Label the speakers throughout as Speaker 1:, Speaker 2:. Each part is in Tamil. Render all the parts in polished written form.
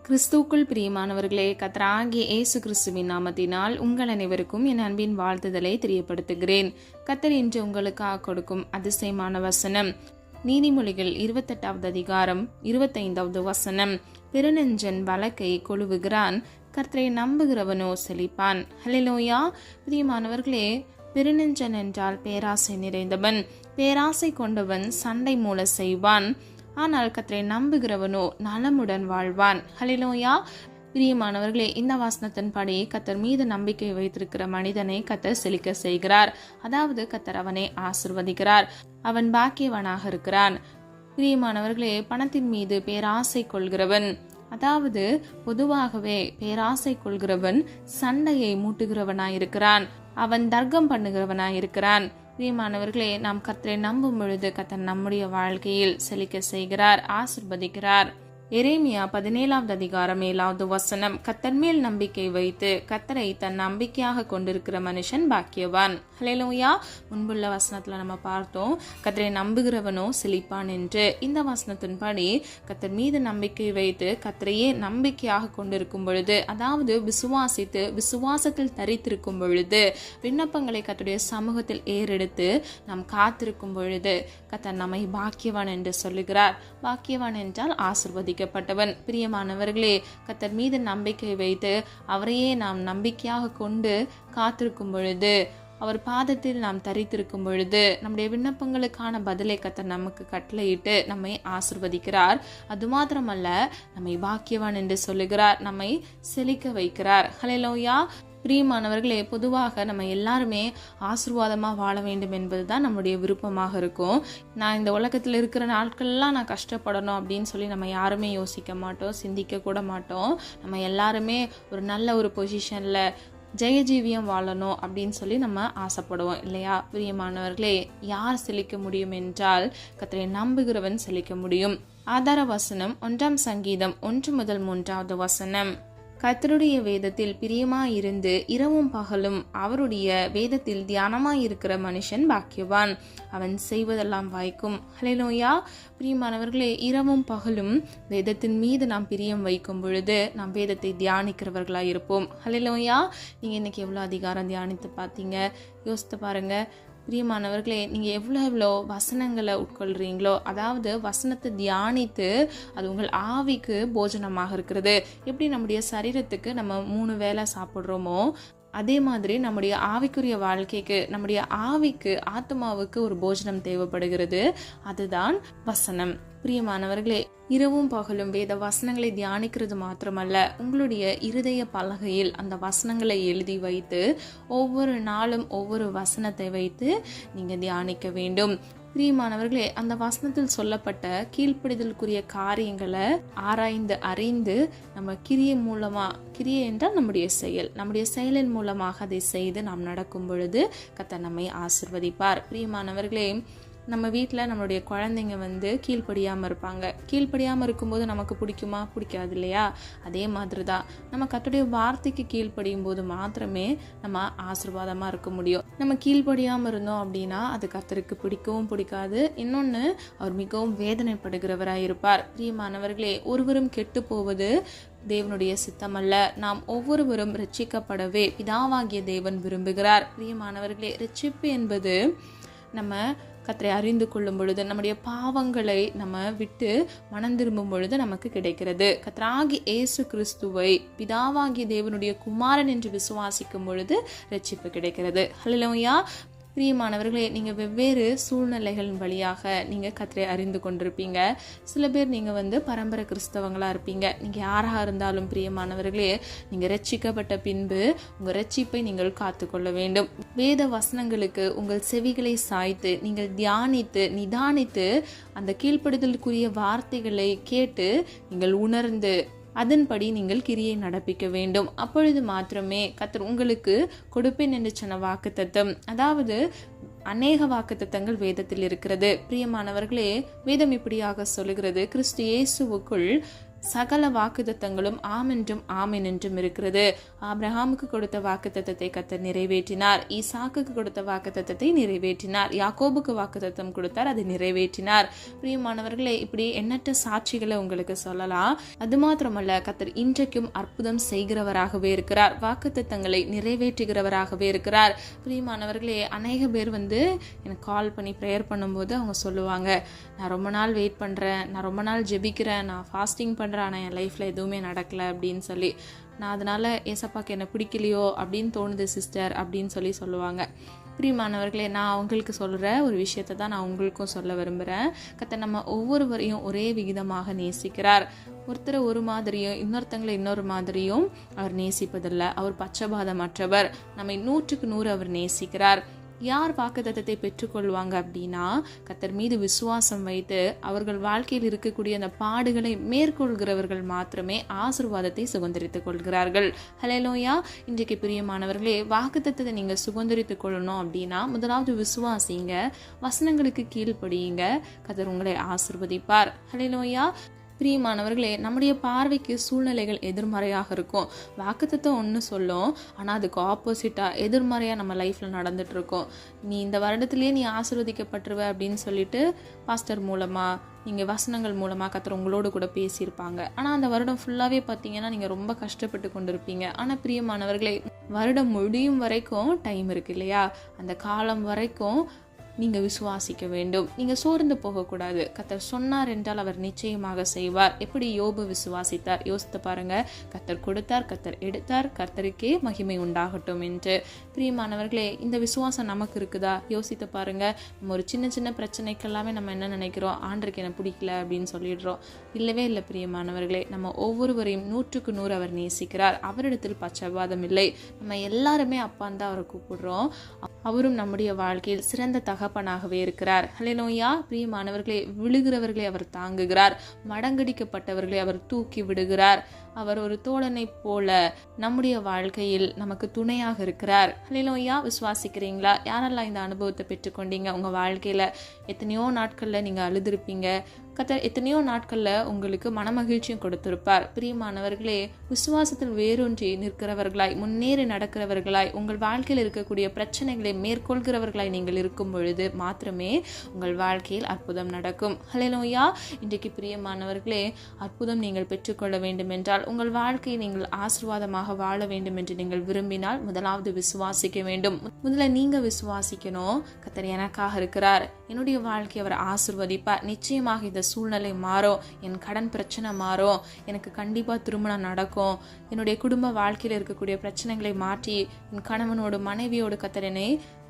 Speaker 1: கிறிஸ்துவுக்குள் பிரியமானவர்களே, கர்த்தராகிய இயேசு கிறிஸ்துவின் நாமத்தினால் உங்கள் அனைவருக்கும் என் அன்பின் வாழ்த்துதலை தெரியப்படுத்துகிறேன். கர்த்தர் இன்று உங்களுக்காக கொடுக்கும் அதிசயமான வசனம் நீதிமொழிகள் 28வது அதிகாரம் 25வது வசனம். பெருநெஞ்சன் வழக்கை கொழுவுகிறான், கர்த்தரை நம்புகிறவனோ செழிப்பான். ஹல்லேலூயா. பிரியமானவர்களே, பெருநெஞ்சன் என்றால் பேராசை நிறைந்தவன். பேராசை கொண்டவன் சண்டை மூல செய்வான், ஆனால் கர்த்தரை நம்புகிறவனோ நலமுடன் வாழ்வான். ஹல்லேலூயா. பிரியமானவர்களே, இந்த வசனத்தின்படி கர்த்தர் மீது நம்பிக்கை வைத்திருக்கிற மனிதனை கர்த்தர் செழிக்க செய்கிறார். அதாவது கர்த்தர் அவனை ஆசிர்வதிக்கிறார், அவன் பாக்கியவனாக இருக்கிறான். பிரியமானவர்களே, பணத்தின் மீது பேராசை கொள்கிறவன், அதாவது பொதுவாகவே பேராசை கொள்கிறவன் சண்டையை மூட்டுகிறவனாயிருக்கிறான், அவன் தர்க்கம் பண்ணுகிறவனாயிருக்கிறான். பிரியமானவர்களே, நாம் கர்த்தரை நம்பும் பொழுது கர்த்தர் நம்முடைய வாழ்க்கையில் செழிக்க செய்கிறார், ஆசிர்வதிக்கிறார். எரேமியா 17வது அதிகாரம் 7வது வசனம். கர்த்தர் மேல் நம்பிக்கை வைத்து கர்த்தரை தன் நம்பிக்கையாக கொண்டிருக்கிற மனுஷன் பாக்கியவான். ஹல்லேலூயா. முன்புள்ள வசனத்துல நம்ம பார்த்தோம், கர்த்தரை நம்புகிறவனோ செழிப்பான் என்று. இந்த வசனத்தின்படி கர்த்தர் மீது நம்பிக்கை வைத்து கர்த்தரையே நம்பிக்கையாக கொண்டிருக்கும் பொழுது, அதாவது விசுவாசித்து விசுவாசத்தில் தரித்திருக்கும் பொழுது, விண்ணப்பங்களை கர்த்தருடைய சமூகத்தில் ஏறெடுத்து நாம் காத்திருக்கும் பொழுது கர்த்தர் நம்மை பாக்கியவான் என்று சொல்லுகிறார். பாக்கியவான் என்றால் ஆசிர்வதி பட்டவன். பிரியமானவர்களே, கர்த்தர் மீது நம்பிக்கை வைத்து அவரையே நாம் நம்பிக்கையாக கொண்டு காத்திருக்கும் பொழுது, அவர் பாதத்தில் நாம் தரித்திருக்கும் பொழுது, நம்முடைய விண்ணப்பங்களுக்கான பதிலை கர்த்தர் நமக்கு கட்டளையிட்டு நம்மை ஆசிர்வதிக்கிறார். அது மாத்திரமல்ல, நம்மை பாக்கியவான் என்று சொல்லுகிறார், நம்மை செழிக்க வைக்கிறார். ஹல்லேலூயா. பிரியமானவர்களே, பொதுவாக நம்ம எல்லாருமே ஆசீர்வாதமாக வாழ வேண்டும் என்பதுதான் நம்முடைய விருப்பமாக இருக்கும். நான் இந்த உலகத்தில் இருக்கிற நாட்கள்லாம் நான் கஷ்டப்படணும் அப்படின்னு சொல்லி நம்ம யாருமே யோசிக்க மாட்டோம், சிந்திக்க கூட மாட்டோம். நம்ம எல்லாருமே ஒரு நல்ல ஒரு பொசிஷனில் ஜெயஜீவியம் வாழணும் அப்படின்னு சொல்லி நம்ம ஆசைப்படுவோம் இல்லையா? பிரியமானவர்களே, யார் செழிக்க முடியும் என்றால் கர்த்தரை நம்புகிறவன் செழிக்க முடியும். ஆதார வசனம் 1 சங்கீதம் 1 முதல் 3வது வசனம். கர்த்தருடைய வேதத்தில் பிரியமாயிருந்து இரவும் பகலும் அவருடைய வேதத்தில் தியானமாயிருக்கிற மனுஷன் பாக்கியவான், அவன் செய்வதெல்லாம் வாய்க்கும். ஹல்லேலூயா. பிரியமானவர்களே, இரவும் பகலும் வேதத்தின் மீது நாம் பிரியம் வைக்கும் பொழுது நாம் வேதத்தை தியானிக்கிறவர்களாக இருப்போம். ஹல்லேலூயா. நீங்கள் இன்னைக்கு எவ்வளோ அதிகாரம் தியானித்து பார்த்தீங்க? யோசித்து பாருங்க. பிரியமானவர்களே, நீங்கள் எவ்வளோ வசனங்களை உட்கொள்கிறீங்களோ, அதாவது வசனத்தை தியானித்து அது உங்கள் ஆவிக்கு போஜனமாக இருக்கிறது. எப்படி நம்முடைய சரீரத்துக்கு நம்ம 3 வேளை சாப்பிட்றோமோ, அதே மாதிரி நம்முடைய ஆவிக்குரிய வாழ்க்கைக்கு, நம்முடைய ஆவிக்கு, ஆத்மாவுக்கு ஒரு போஜனம் தேவைப்படுகிறது. அதுதான் வசனம். பிரியமானவர்களே, இரவும் பகலும் வேத வசனங்களை தியானிக்கிறது மாத்திரமல்ல, உங்களுடைய இருதய பலகையில் அந்த வசனங்களை எழுதி வைத்து ஒவ்வொரு நாளும் ஒவ்வொரு வசனத்தை வைத்து நீங்க தியானிக்க வேண்டும். பிரியமானவர்களே, அந்த வசனத்தில் சொல்லப்பட்ட கீழ்ப்படிதலுக்குரிய காரியங்களை ஆராய்ந்து அறிந்து நம்ம கிரியை மூலமா, கிரியை என்றால் நம்முடைய செயல், நம்முடைய செயலின் மூலமாக அதை செய்து நாம் நடக்கும் பொழுது கர்த்தர் நம்மை ஆசிர்வதிப்பார். பிரியமானவர்களே, நம்ம வீட்டில் நம்மளுடைய குழந்தைங்க கீழ்ப்படியாமல் இருப்பாங்க. கீழ்ப்படியாமல் இருக்கும்போது நமக்கு பிடிக்குமா? பிடிக்காது இல்லையா? அதே மாதிரி தான் நம்ம கர்த்தருடைய வார்த்தைக்கு கீழ்ப்படியும் போது மாத்திரமே நம்ம ஆசீர்வாதமாக இருக்க முடியும். நம்ம கீழ்ப்படியாமல் இருந்தோம் அப்படின்னா அது கர்த்தருக்கு பிடிக்கவும் பிடிக்காது. இன்னொன்று, அவர் மிகவும் வேதனைப்படுகிறவராக இருப்பார். பிரியமானவர்களே, ஒருவரும் கெட்டு போவது தேவனுடைய சித்தமல்ல, நாம் ஒவ்வொருவரும் ரட்சிக்கப்படவே பிதாவாகிய தேவன் விரும்புகிறார். பிரியமானவர்களே, ரட்சிப்பு என்பது நம்ம கர்த்தரை அறிந்து கொள்ளும் பொழுது, நம்முடைய பாவங்களை நம்ம விட்டு மனம் திரும்பும் பொழுது நமக்கு கிடைக்கிறது. கர்த்தராகிய இயேசு கிறிஸ்துவை பிதாவாகிய தேவனுடைய குமாரன் என்று விசுவாசிக்கும் பொழுது ரட்சிப்பு கிடைக்கிறது. ஹல்லேலூயா. பிரியமானவர்களே, நீங்கள் வெவ்வேறு சூழ்நிலைகளின் வழியாக நீங்கள் கர்த்தரை அறிந்து கொண்டிருப்பீங்க. சில பேர் நீங்கள் பரம்பரை கிறிஸ்தவங்களாக இருப்பீங்க. நீங்கள் யாராக இருந்தாலும் பிரியமானவர்களே, நீங்கள் ரட்சிக்கப்பட்ட பின்பு உங்கள் ரட்சிப்பை நீங்கள் காத்துக்கொள்ள வேண்டும். வேத வசனங்களுக்கு உங்கள் செவிகளை சாய்த்து நீங்கள் தியானித்து நிதானித்து அந்த கீழ்ப்படுதலுக்குரிய வார்த்தைகளை கேட்டு நீங்கள் உணர்ந்து அதன்படி நீங்கள் கிரியை நடப்பிக்க வேண்டும். அப்பொழுது மாத்திரமே கர்த்தர் உங்களுக்கு கொடுப்பேன் என்று சொன்ன வாக்குத்தத்தம், அதாவது அநேக வாக்குத்தத்தங்கள் வேதத்தில் இருக்கிறது. பிரியமானவர்களே, வேதம் இப்படியாக சொல்லுகிறது, கிறிஸ்து இயேசுவுக்குள் சகல வாக்குத்தத்தங்களும் ஆமென்றும் ஆமென் என்றும் இருக்கிறது. ஆபிரகாமுக்கு கொடுத்த வாக்குத்தத்தத்தை கர்த்தர் நிறைவேற்றினார். ஈசாக்குக்கு கொடுத்த வாக்குத்தத்தத்தை நிறைவேற்றினார். யாக்கோபுக்கு வாக்குத்தத்தம் கொடுத்தார், அதை நிறைவேற்றினார். பிரியமானவர்களே, இப்படி எண்ணற்ற சாட்சிகளை உங்களுக்கு சொல்லலாம். அது மாத்திரமல்ல, கர்த்தர் இன்றைக்கும் அற்புதம் செய்கிறவராகவே இருக்கிறார். வாக்குத்தத்தங்களை நிறைவேற்றுகிறவராகவே இருக்கிறார். பிரியமானவர்களே, அநேக பேர் எனக்கு கால் பண்ணி ப்ரேயர் பண்ணும்போது அவங்க சொல்லுவாங்க, நான் ரொம்ப நாள் வெயிட் பண்ணுறேன், நான் ரொம்ப நாள் ஜெபிக்கிறேன், நான் ஃபாஸ்டிங் பண்ணுறேன், ஆனால் என் லைஃப்பில் எதுவுமே நடக்கலை அப்படின்னு சொல்லி. நான் அதனால் ஏசப்பாக்கு என்ன பிடிக்கலையோ அப்படின்னு தோணுது சிஸ்டர் அப்படின்னு சொல்லுவாங்க. பிரியமானவர்களே, நான் அவங்களுக்கு சொல்கிற ஒரு விஷயத்தை தான் நான் உங்களுக்கும் சொல்ல விரும்புகிறேன். கர்த்தர் நம்ம ஒவ்வொருவரையும் ஒரே விகிதமாக நேசிக்கிறார். ஒருத்தரை ஒரு மாதிரியும் இன்னொருத்தங்களை இன்னொரு மாதிரியும் அவர் நேசிப்பதில்லை. அவர் பட்சபாதமற்றவர். நம்மை 100க்கு 100 அவர் நேசிக்கிறார். யார் வாக்குத்தத்தத்தை பெற்றுக்கொள்வாங்க அப்படின்னா, கர்த்தர் மீது விசுவாசம் வைத்து அவர்கள் வாழ்க்கையில் இருக்கக்கூடிய அந்த பாடுகளை மேற்கொள்கிறவர்கள் மாத்திரமே ஆசீர்வாதத்தை சுதந்திரித்துக் கொள்கிறார்கள். ஹல்லேலூயா. இன்றைக்கு பிரியமானவர்களே, வாக்குத்தத்தத்தை நீங்க சுதந்திரித்துக் கொள்ளணும் அப்படின்னா முதலாவது விசுவாசிங்க, வசனங்களுக்கு கீழ்ப்படியுங்க, கர்த்தர் உங்களை ஆசீர்வதிப்பார். ஹல்லேலூயா. பிரியமானவர்களே, நம்முடைய பார்வைக்கு சூழ்நிலைகள் எதிர்மறையாக இருக்கும். வாக்குத்தத்தம் ஒன்று சொல்லும், ஆனால் அதுக்கு ஆப்போசிட்டாக எதிர்மறையாக நம்ம லைஃப்பில் நடந்துட்டு இருக்கோம். நீ இந்த வருடத்திலேயே நீ ஆசீர்வதிக்கப்பட்டுருவ அப்படின்னு சொல்லிட்டு பாஸ்டர் மூலமாக, நீங்கள் வசனங்கள் மூலமாக கர்த்தர் உங்களோடு கூட பேசியிருப்பாங்க. ஆனால் அந்த வருடம் ஃபுல்லாகவே பார்த்தீங்கன்னா நீங்கள் ரொம்ப கஷ்டப்பட்டு கொண்டு இருப்பீங்க. ஆனால் பிரியமானவர்களே, வருடம் முடியும் வரைக்கும் டைம் இருக்கு இல்லையா? அந்த காலம் வரைக்கும் நீங்கள் விசுவாசிக்க வேண்டும். நீங்கள் சோர்ந்து போகக்கூடாது. கர்த்தர் சொன்னார் என்றால் அவர் நிச்சயமாக செய்வார். எப்படி யோபு விசுவாசித்தார்? யோசித்து பாருங்க. கர்த்தர் கொடுத்தார், கர்த்தர் எடுத்தார், கர்த்தருக்கே மகிமை உண்டாகட்டும் என்று. பிரியமானவர்களே, இந்த விசுவாசம் நமக்கு இருக்குதா? யோசித்து பாருங்க. நம்ம ஒரு சின்ன சின்ன பிரச்சனைக்கெல்லாமே நம்ம என்ன நினைக்கிறோம்? ஆண்டருக்கு எனக்கு பிடிக்கல அப்படின்னு சொல்லிடுறோம். இல்லவே இல்லை பிரியமானவர்களே. நம்ம ஒவ்வொருவரையும் 100க்கு 100 அவர் நேசிக்கிறார். அவரிடத்தில் பட்சபாதம் இல்லை. நம்ம எல்லாருமே அப்பான்னு தான் அவரை கூப்பிடுறோம். அவரும் நம்முடைய வாழ்க்கையில் சிறந்த தகப்பனாகவே இருக்கிறார். ஹல்லேலூயா. பிரியமானவர்களே, விழுகிறவர்களை அவர் தாங்குகிறார், மடங்கடிக்கப்பட்டவர்களை அவர் தூக்கி விடுகிறார். அவர் ஒரு தோழனை போல நம்முடைய வாழ்க்கையில் நமக்கு துணையாக இருக்கிறார். ஹல்லேலூயா. விசுவாசிக்கிறீங்களா? யாரெல்லாம் இந்த அனுபவத்தை பெற்றுக்கொண்டீங்க? உங்கள் வாழ்க்கையில் எத்தனையோ நாட்களில் நீங்கள் அழுதுருப்பீங்க. கர்த்தர் எத்தனையோ நாட்களில் உங்களுக்கு மனமகிழ்ச்சியும் கொடுத்திருப்பார். பிரியமானவர்களே, விசுவாசத்தில் வேரூன்றி நிற்கிறவர்களாய், முன்னேறி நடக்கிறவர்களாய், உங்கள் வாழ்க்கையில் இருக்கக்கூடிய பிரச்சனைகளை மேற்கொள்கிறவர்களாய் நீங்கள் இருக்கும் பொழுது மாத்திரமே உங்கள் வாழ்க்கையில் அற்புதம் நடக்கும். ஹல்லேலூயா. இன்றைக்கு பிரியமானவர்களே, அற்புதம் நீங்கள் பெற்றுக்கொள்ள வேண்டும் என்றால், உங்கள் வாழ்க்கையை நீங்கள் ஆசீர்வாதமாக வாழ வேண்டும் என்று நீங்கள் விரும்பினால் முதலாவது விசுவாசிக்க வேண்டும். முதல்ல நீங்க விசுவாசிக்கணும். கர்த்தர் எனக்காக இருக்கிறார், என்னுடைய வாழ்க்கையை அவர் ஆசீர்வதிப்பார், நிச்சயமாக இந்த சூழ்நிலை மாறும், என் கடன் பிரச்சனை மாறும், எனக்கு கண்டிப்பாக திருமணம் நடக்கும், என்னுடைய குடும்ப வாழ்க்கையில் இருக்கக்கூடிய பிரச்சனைகளை மாற்றி என் கணவனோடு மனைவியோடு கர்த்தர் என்னை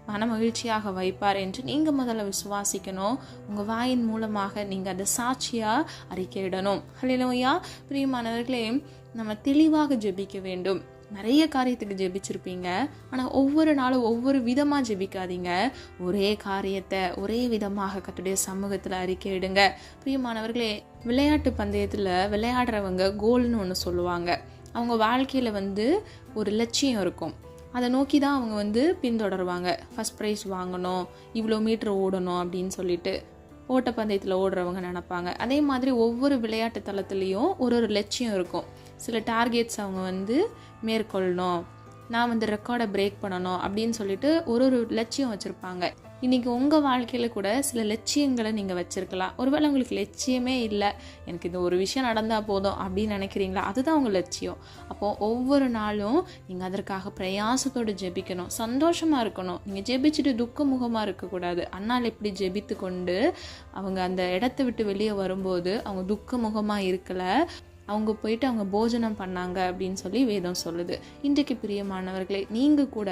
Speaker 1: மன மகிழ்ச்சியாக வைப்பார் என்று நீங்கள் முதல்ல விசுவாசிக்கணும். உங்கள் வாயின் மூலமாக நீங்கள் அதை சாட்சியாக அறிக்கையிடணும். ஹல்லேலூயா. பிரியமானவர்களே, நம்ம தெளிவாக ஜெபிக்க வேண்டும். நிறைய காரியத்துக்கு ஜெபிச்சிருப்பீங்க, ஆனால் ஒவ்வொரு நாளும் ஒவ்வொரு விதமாக ஜெபிக்காதீங்க. ஒரே காரியத்தை ஒரே விதமாக கர்த்தருடைய சமூகத்தில் அறிக்கையிடுங்க. பிரியமானவர்களே, விளையாட்டு பந்தயத்தில் விளையாடுறவங்க கோல்னு ஒன்று சொல்லுவாங்க. அவங்க வாழ்க்கையில் ஒரு லட்சியம் இருக்கும், அதை நோக்கி தான் அவங்க பின்தொடருவாங்க. ஃபஸ்ட் ப்ரைஸ் வாங்கணும், இவ்வளோ மீட்டர் ஓடணும் அப்படின்னு சொல்லிட்டு ஓட்டப்பந்தயத்தில் ஓடுறவங்க நினைப்பாங்க. அதே மாதிரி ஒவ்வொரு விளையாட்டு தளத்துலேயும் ஒரு லட்சியம் இருக்கும். சில டார்கெட்ஸ் அவங்க மேற்கொள்ளணும், நான் ரெக்கார்டை பிரேக் பண்ணணும் அப்படின்னு சொல்லிட்டு ஒரு லட்சியம் வச்சுருப்பாங்க. இன்றைக்கி உங்கள் வாழ்க்கையில் கூட சில லட்சியங்களை நீங்கள் வச்சுருக்கலாம். ஒருவேளை உங்களுக்கு லட்சியமே இல்லை, எனக்கு இந்த ஒரு விஷயம் நடந்தால் போதும் அப்படின்னு நினைக்கிறீங்களா? அதுதான் உங்கள் லட்சியம். அப்போது ஒவ்வொரு நாளும் நீங்கள் அதற்காக பிரயாசத்தோடு ஜெபிக்கணும், சந்தோஷமாக இருக்கணும். நீங்கள் ஜெபிச்சுட்டு துக்க முகமாக இருக்கக்கூடாது. அன்னால் எப்படி ஜெபித்து கொண்டு அவங்க அந்த இடத்த விட்டு வெளியே வரும்போது அவங்க துக்க முகமாக இருக்கலை, அவங்க போயிட்டு அவங்க போஜனம் பண்ணாங்க அப்படின்னு சொல்லி வேதம் சொல்லுது. இன்றைக்கு பிரியமானவர்களே, நீங்கள் கூட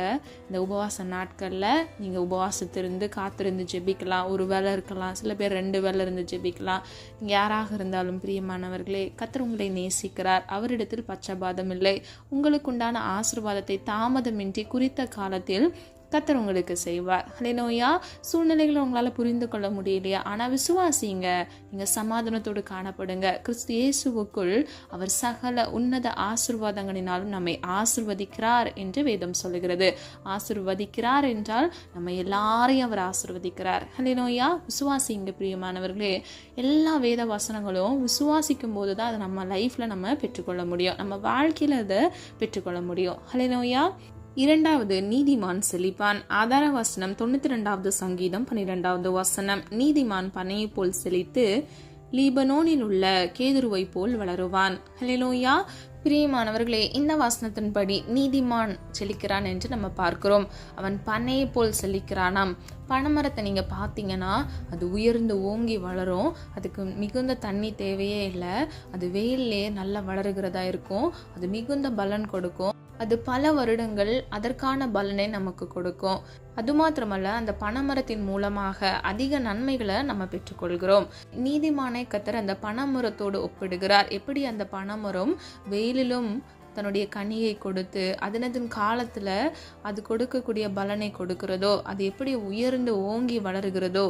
Speaker 1: இந்த உபவாச நாட்களில் நீங்கள் உபவாசத்திலிருந்து காத்திருந்து ஜெபிக்கலாம். ஒரு வேளை இருக்கலாம், சில பேர் 2 வேளை இருந்து ஜெபிக்கலாம். நீங்கள் யாராக இருந்தாலும் பிரியமானவர்களே, கர்த்தர் உங்களை நேசிக்கிறார். அவரிடத்தில் பட்சபாதம் இல்லை. உங்களுக்குண்டான ஆசீர்வாதத்தை தாமதமின்றி குறித்த காலத்தில் கர்த்தர் உங்களுக்கு செய்வார். ஹல்லேலூயா. சூழ்நிலைகளை உங்களால் புரிந்து கொள்ள முடியலையா? ஆனால் விசுவாசிங்க, நீங்கள் சமாதானத்தோடு காணப்படுங்க. கிறிஸ்து இயேசுவுக்குள் அவர் சகல உன்னத ஆசீர்வாதங்களினாலும் நம்மை ஆசீர்வதிக்கிறார் என்று வேதம் சொல்லுகிறது. ஆசீர்வதிக்கிறார் என்றால் நம்ம எல்லாரையும் அவர் ஆசீர்வதிக்கிறார். ஹல்லேலூயா. விசுவாசிங்க பிரியமானவர்களே. எல்லா வேத வசனங்களும் விசுவாசிக்கும் போது தான் அதை நம்ம லைஃப்பில் நம்ம பெற்றுக்கொள்ள முடியும், நம்ம வாழ்க்கையில் அதை பெற்றுக்கொள்ள முடியும். ஹல்லேலூயா. இரண்டாவது, நீதிமான் செழிப்பான். ஆதார வசனம் 92வது சங்கீதம் 12வது வசனம். நீதிமான் பனையை போல் செழித்து லீபனோனில் உள்ள கேதுருவை போல் வளருவான். ஹல்லேலூயா. பிரியமானவர்களே, இந்த வசனத்தின்படி நீதிமான் செழிக்கிறான் என்று நம்ம பார்க்கிறோம். அவன் பனையை போல் செழிக்கிறானாம். பனைமரத்தை நீங்கள் பார்த்தீங்கன்னா அது உயர்ந்து ஓங்கி வளரும். அதுக்கு மிகுந்த தண்ணி தேவையே இல்லை. அது வெயிலே நல்லா வளருகிறதா இருக்கும். அது மிகுந்த பலன் கொடுக்கும். அது பல வருடங்கள் அதற்கான பலனை நமக்கு கொடுக்கும். அது மாத்திரமல்ல, அந்த பனைமரத்தின் மூலமாக அதிக நன்மைகளை நம்ம பெற்றுக்கொள்கிறோம். நீதிமானை கர்த்தர் அந்த பனைமரத்தோடு ஒப்பிடுகிறார். எப்படி அந்த பனைமரம் வெயிலிலும் தன்னுடைய கனியை கொடுத்து அதனதின் காலத்தில் அது கொடுக்கக்கூடிய பலனை கொடுக்கிறதோ, அது எப்படி உயர்ந்து ஓங்கி வளருகிறதோ,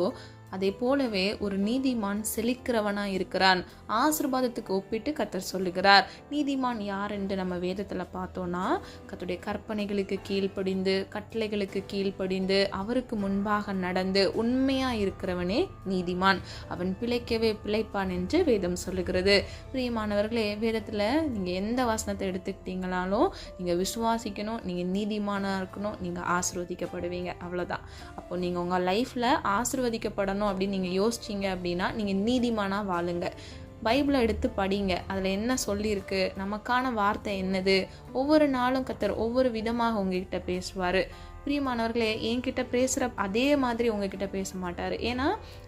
Speaker 1: அதே போலவே ஒரு நீதிமான் செழிக்கிறவனாக இருக்கிறான். ஆசீர்வாதத்துக்கு ஒப்பிட்டு கர்த்தர் சொல்லுகிறார். நீதிமான் யார் என்று நம்ம வேதத்தில் பார்த்தோன்னா, கர்த்தருடைய கற்பனைகளுக்கு கீழ்ப்படிந்து கட்டளைகளுக்கு கீழ்ப்படிந்து அவருக்கு முன்பாக நடந்து உண்மையாக இருக்கிறவனே நீதிமான். அவன் பிழைக்கவே பிழைப்பான் என்று வேதம் சொல்லுகிறது. பிரியமானவர்களே, வேதத்தில் நீங்கள் எந்த வசனத்தை எடுத்துக்கிட்டீங்களாலும் நீங்கள் விசுவாசிக்கணும், நீங்கள் நீதிமானாக இருக்கணும், நீங்கள் ஆசீர்வதிக்கப்படுவீங்க. அவ்வளோதான். அப்போ நீங்கள் உங்கள் லைஃப்பில் ஆசீர்வதிக்கப்படணும் அப்படின்னு நீங்கள் யோசிச்சிங்க அப்படின்னா நீங்கள் நீதிமானாக வாழுங்க. பைபிளை எடுத்து படிங்க. அதில் என்ன சொல்லியிருக்கு, நமக்கான வார்த்தை என்னது. ஒவ்வொரு நாளும் கர்த்தர் ஒவ்வொரு விதமாக உங்ககிட்ட பேசுவார். பிரியமானவர்களே, என்கிட்ட பேசுகிற அதே மாதிரி உங்ககிட்ட பேச மாட்டார். ஏன்னா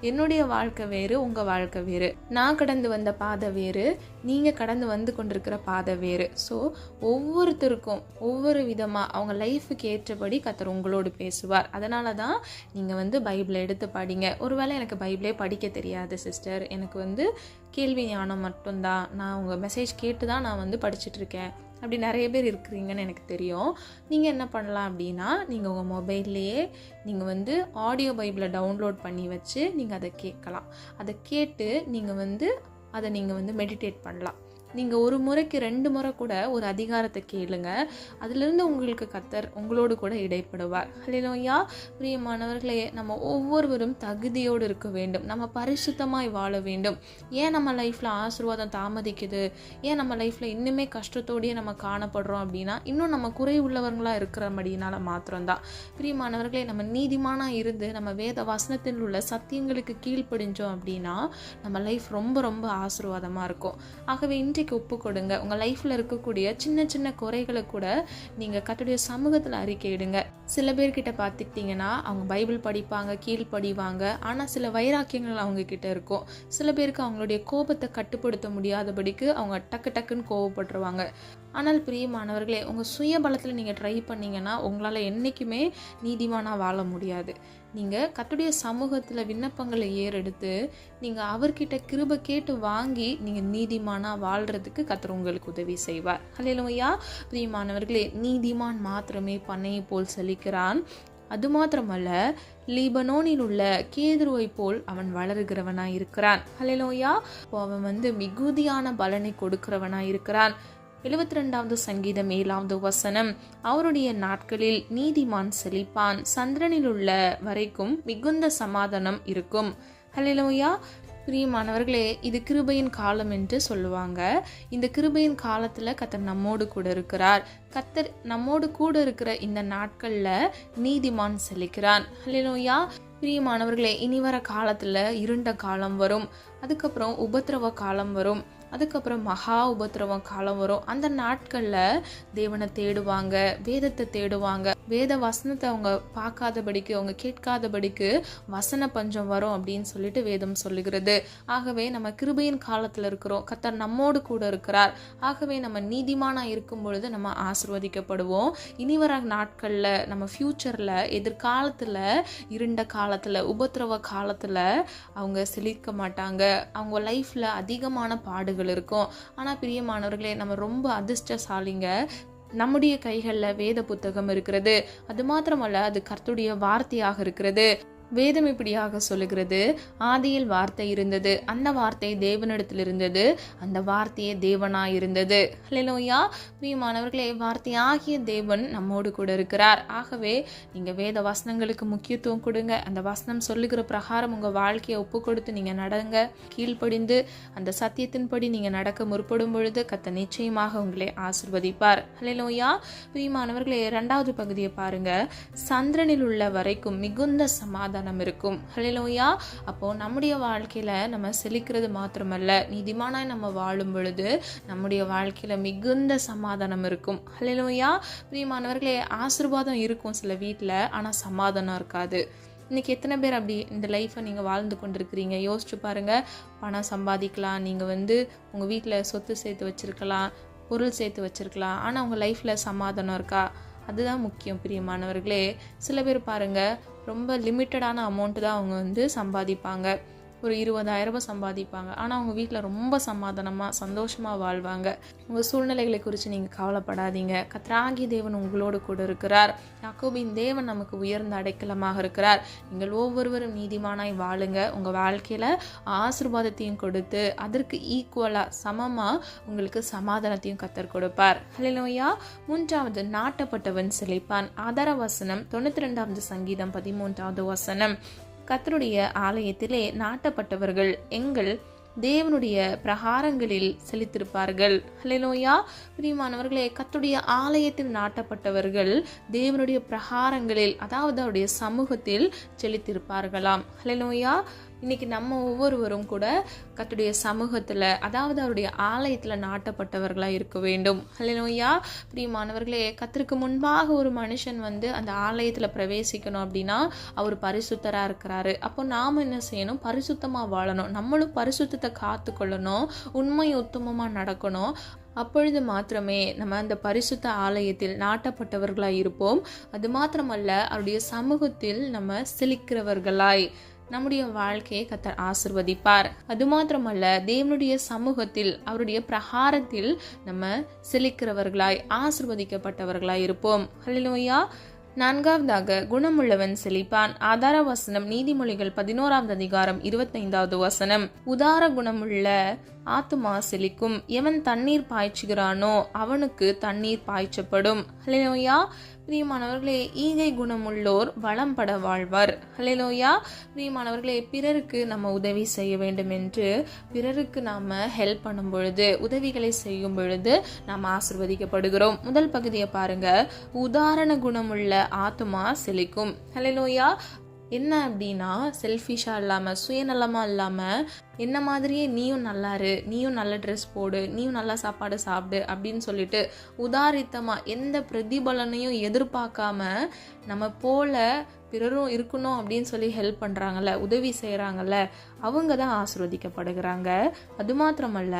Speaker 1: என்னுடைய வாழ்க்கை வேறு, உங்கள் வாழ்க்கை வேறு. நான் கடந்து வந்த பாதை வேறு, நீங்கள் கடந்து வந்து கொண்டிருக்கிற பாதை வேறு. ஸோ ஒவ்வொருத்தருக்கும் ஒவ்வொரு விதமாக அவங்க லைஃபுக்கு ஏற்றபடி கர்த்தர் உங்களோடு பேசுவார். அதனால தான் நீங்கள் பைபிளை எடுத்து படிங்க. ஒருவேளை எனக்கு பைபிளே படிக்க தெரியாது சிஸ்டர், எனக்கு கேள்வி ஞானம் மட்டும்தான், நான் உங்கள் மெசேஜ் கேட்டு தான் நான் படிச்சுட்ருக்கேன், அப்படி நிறைய பேர் இருக்கிறீங்கன்னு எனக்கு தெரியும். நீங்கள் என்ன பண்ணலாம் அப்படின்னா, நீங்கள் உங்கள் மொபைல்லையே நீங்கள் ஆடியோ பைபிளை டவுன்லோட் பண்ணி வச்சு நீங்கள் அதை கேட்கலாம். அதை கேட்டு நீங்கள் அதை நீங்கள் மெடிடேட் பண்ணலாம். நீங்கள் ஒரு முறைக்கு 2 முறை கூட ஒரு அதிகாரத்தை கேளுங்க. அதிலிருந்து உங்களுக்கு கர்த்தர் உங்களோடு கூட இடைப்படுவார். ஹல்லேலூயா. பிரியமானவர்களே, நம்ம ஒவ்வொருவரும் தகுதியோடு இருக்க வேண்டும். நம்ம பரிசுத்தமாய் வாழ வேண்டும். ஏன் நம்ம லைஃப்பில் ஆசீர்வாதம் தாமதிக்குது, ஏன் நம்ம லைஃப்பில் இன்னுமே கஷ்டத்தோடையே நம்ம காணப்படுறோம் அப்படின்னா, இன்னும் நம்ம குறை உள்ளவர்களாக இருக்கிறபடினால மாத்திரம்தான். பிரியமானவர்களே, நம்ம நீதிமானாக இருந்து நம்ம வேத வசனத்தில் உள்ள சத்தியங்களுக்கு கீழ்ப்படிஞ்சோம் அப்படின்னா நம்ம லைஃப் ரொம்ப ரொம்ப ஆசீர்வாதமாக இருக்கும். ஆகவே ஒப்பு கொடுங்க. உங்கள் லைஃப்பில் இருக்கக்கூடிய சின்ன சின்ன குறைகளை கூட நீங்கள் கர்த்தருடைய சமூகத்தில் அறிக்கையிடுங்க. சில பேர்கிட்ட பார்த்துக்கிட்டிங்கன்னா அவங்க பைபிள் படிப்பாங்க, கீழ்ப்படிவாங்க, ஆனால் சில வைராக்கியங்கள் அவங்க கிட்ட இருக்கும். சில பேருக்கு அவங்களுடைய கோபத்தை கட்டுப்படுத்த முடியாதபடிக்கு அவங்க டக்கு டக்குன்னு கோபப்பட்டுருவாங்க. ஆனால் பிரியமானவர்களே, உங்கள் சுய பலத்தில் நீங்கள் ட்ரை பண்ணிங்கன்னா உங்களால் என்றைக்குமே நீதிமானாக வாழ முடியாது. நீங்கள் கர்த்தருடைய சமூகத்தில் விண்ணப்பங்களை ஏறெடுத்து நீங்கள் அவர்கிட்ட கிருபை கேட்டு வாங்கி நீங்கள் நீதிமானாக வாழ்கிறதுக்கு கர்த்தர் உங்களுக்கு உதவி செய்வார். ஹல்லேலூயா. பிரியமானவர்களே, நீதிமான் மாத்திரமே பனையை போல் செழிக்கிறான். அது மாத்திரமல்ல, லீபனோனில் உள்ள கேதுருவை போல் அவன் வளருகிறவனாய் இருக்கிறான். ஹல்லேலூயா. அவன் மிகுதியான பலனை கொடுக்கிறவனாய் இருக்கிறான். 72வது சங்கீதம் 7வது வசனம். அவருடைய நாட்களில் நீதிமான் செழிப்பான், சந்திரனில் உள்ள வரைக்கும் மிகுந்த சமாதானம் இருக்கும். ஹல்லேலூயா. பிரியமானவர்களே, இது கிருபையின் காலம் என்று சொல்லுவாங்க. இந்த கிருபையின் காலத்தில் கர்த்தர் நம்மோடு கூட இருக்கிறார். கர்த்தர் நம்மோடு கூட இருக்கிற இந்த நாட்களில் நீதிமான் செழிக்கிறான். ஹல்லேலூயா. பிரியமானவர்களே, இனி வர காலத்தில் இருண்ட காலம் வரும், அதுக்கப்புறம் உபத்திரவ காலம் வரும், அதுக்கப்புறம் மகா உபத்திரவம் காலம் வரும். அந்த நாட்களில் தேவனை தேடுவாங்க, வேதத்தை தேடுவாங்க. வேத வசனத்தை அவங்க பார்க்காதபடிக்கு, அவங்க கேட்காதபடிக்கு வசன பஞ்சம் வரும் அப்படின்னு சொல்லிட்டு வேதம் சொல்லுகிறது. ஆகவே நம்ம கிருபையின் காலத்தில் இருக்கிறோம். கர்த்தர் நம்மோடு கூட இருக்கிறார். ஆகவே நம்ம நீதிமானாக இருக்கும் பொழுது நம்ம ஆசீர்வதிக்கப்படுவோம். இனி வர நாட்களில், நம்ம ஃப்யூச்சரில், எதிர்காலத்தில், இருண்ட காலத்தில், உபத்திரவ காலத்தில் அவங்க செழிக்க மாட்டாங்க. அவங்க லைஃப்பில் அதிகமான பாடுகள் இருக்கும். ஆனால் பிரியமானவர்களே, நம்ம ரொம்ப அதிர்ஷ்டசாலிங்க. நம்முடைய கைகளில் வேத புத்தகம் இருக்கிறது. அது மாத்திரமல்ல, அது கர்த்தருடைய வார்த்தையாக இருக்கிறது. வேதம் இப்படியாக சொல்லுகிறது, ஆதியில் வார்த்தை இருந்தது, அந்த வார்த்தை தேவனிடத்தில் இருந்தது, அந்த வார்த்தையே தேவனாய் இருந்தது. ஹல்லேலூயா. பிரியமானவர்களே, வார்த்தையாகிய தேவன் நம்மோடு கூட இருக்கிறார். ஆகவே நீங்கள் வேத வசனங்களுக்கு முக்கியத்துவம் கொடுங்க. அந்த வசனம் சொல்லுகிற பிரகாரம் உங்கள் வாழ்க்கையை ஒப்பு கொடுத்து நீங்கள் நடங்க. கீழ்ப்படிந்து அந்த சத்தியத்தின்படி நீங்கள் நடக்க முற்படும் பொழுது கர்த்தர் நிச்சயமாக உங்களை ஆசீர்வதிப்பார். ஹல்லேலூயா. பிரியமானவர்களே, 2வது பகுதியை பாருங்க. சந்திரனில் உள்ள வரைக்கும் மிகுந்த சமாதானம் இருக்கும். ஹல்லேலூயா. அப்போ நம்முடைய வாழ்க்கையில நம்ம செழிக்கிறது மாத்திரமல்ல, நீதிமானாய் நம்ம வாழும் பொழுது நம்முடைய வாழ்க்கையில மிகுந்த சமாதானம் இருக்கும். ஹல்லேலூயா. பிரியமானவர்களே, ஆசீர்வாதம் இருக்கும் சில வீட்டில், ஆனா சமாதானம் இருக்காது. இன்னைக்கு எத்தனை பேர் அப்படி இந்த லைஃப்பை நீங்கள் வாழ்ந்து கொண்டிருக்கிறீங்க? யோசிச்சு பாருங்க. பணம் சம்பாதிக்கலாம், நீங்கள் உங்கள் வீட்டில் சொத்து சேர்த்து வச்சிருக்கலாம், பொருள் சேர்த்து வச்சிருக்கலாம், ஆனால் உங்கள் லைஃப்பில் சமாதானம் இருக்கா? அதுதான் முக்கியம். பிரியமானவர்களே, சில பேர் பாருங்கள், ரொம்ப லிமிட்டடான அமௌண்ட்டு தான் அவங்க சம்பாதிப்பாங்க. ஒரு 20,000 சம்பாதிப்பாங்க, ஆனால் அவங்க வீட்டில் ரொம்ப சமாதானமாக சந்தோஷமாக வாழ்வாங்க. உங்கள் சூழ்நிலைகளை குறித்து நீங்கள் கவலைப்படாதீங்க. கர்த்தராகிய தேவன் உங்களோடு கூட இருக்கிறார். யாக்கோபின் தேவன் நமக்கு உயர்ந்த அடைக்கலமாக இருக்கிறார். நீங்கள் ஒவ்வொருவரும் நீதிமானாய் வாழுங்க. உங்கள் வாழ்க்கையில் ஆசீர்வாதத்தையும் கொடுத்து அதற்கு ஈக்குவலாக சமமாக உங்களுக்கு சமாதானத்தையும் கர்த்தர் கொடுப்பார். ஹல்லேலூயா. 3வது, நாட்டப்பட்டவன் செழிப்பான். ஆதார வசனம் 92வது சங்கீதம் 13வது வசனம். கர்த்தருடைய ஆலயத்திலே நாட்டப்பட்டவர்கள் எங்கள் தேவனுடைய பிரகாரங்களில் செழித்திருப்பார்கள். ஹல்லேலூயா. பிரியமானவர்களே, கர்த்தருடைய ஆலயத்தில் நாட்டப்பட்டவர்கள் தேவனுடைய பிரகாரங்களில், அதாவது அவருடைய சமூகத்தில் செழித்திருப்பார்களாம். ஹல்லேலூயா. இன்னைக்கு நம்ம ஒவ்வொருவரும் கூட கர்த்தருடைய சமூகத்தில், அதாவது அவருடைய ஆலயத்தில் நாட்டப்பட்டவர்களாக இருக்க வேண்டும். ஹல்லேலூயா. பிரியமானவர்களே, கர்த்தருக்கு முன்பாக ஒரு மனுஷன் அந்த ஆலயத்தில் பிரவேசிக்கணும் அப்படின்னா அவர் பரிசுத்தராக இருக்கிறாரு. அப்போ நாம் என்ன செய்யணும்? பரிசுத்தமாக வாழணும். நம்மளும் பரிசுத்தத்தை காத்து கொள்ளணும், உண்மை உத்தமமாக நடக்கணும். அப்பொழுது மாத்திரமே நம்ம அந்த பரிசுத்த ஆலயத்தில் நாட்டப்பட்டவர்களாய் இருப்போம். அது மாத்திரமல்ல, அவருடைய சமூகத்தில் நம்ம செழிக்கிறவர்களாய் நம்முடைய வாழ்க்கையை கர்த்தர் ஆசீர்வதிப்பார். அது மாத்திரமல்ல, தேவனுடைய சமூகத்தில் அவருடைய பிரகாரத்தில் நம்ம செழிக்கிறவர்களாய் ஆசீர்வதிக்கப்பட்டவர்களாய் இருப்போம். ஹல்லேலூயா. 4வதாக, குணமுள்ளவன் செழிப்பான். ஆதார வசனம் நீதிமொழிகள் 11வது அதிகாரம் 25வது வசனம். உதார குணமுள்ள ஆத்துமா செழிக்கும். எவன் தண்ணீர் பாய்ச்சுகிறானோ அவனுக்கு தண்ணீர் பாய்ச்சப்படும். ஹல்லேலூயா. பிரியமானவர்களே, ஈகை குணமுள்ளோர் வளம்பட வாழ்வார். ஹல்லேலூயா. பிரியமானவர்களே, பிறருக்கு நம்ம உதவி செய்ய வேண்டும் என்று பிறருக்கு நாம் ஹெல்ப் பண்ணும் பொழுது, உதவிகளை செய்யும் பொழுது நாம் ஆசீர்வதிக்கப்படுகிறோம். முதல் பகுதியை பாருங்க. உதாரண குணமுள்ள ஆத்துமா செழிக்கும். ஹல்லேலூயா. என்ன அப்படின்னா, செல்ஃபிஷாக இல்லாமல், சுயநலமாக இல்லாமல், என்ன மாதிரியே நீயும் நல்லாரு, நீயும் நல்ல ட்ரெஸ் போடு, நீயும் நல்லா சாப்பாடு சாப்பிடு அப்படின்னு சொல்லிட்டு உதாரித்தமாக எந்த பிரதிபலனையும் எதிர்பார்க்காம நம்ம போல பிறரும் இருக்கணும் அப்படின்னு சொல்லி ஹெல்ப் பண்ணுறாங்கல்ல, உதவி செய்கிறாங்கல்ல, அவங்க தான் ஆசீர்வதிக்கப்படுகிறாங்க. அது மாத்திரமல்ல,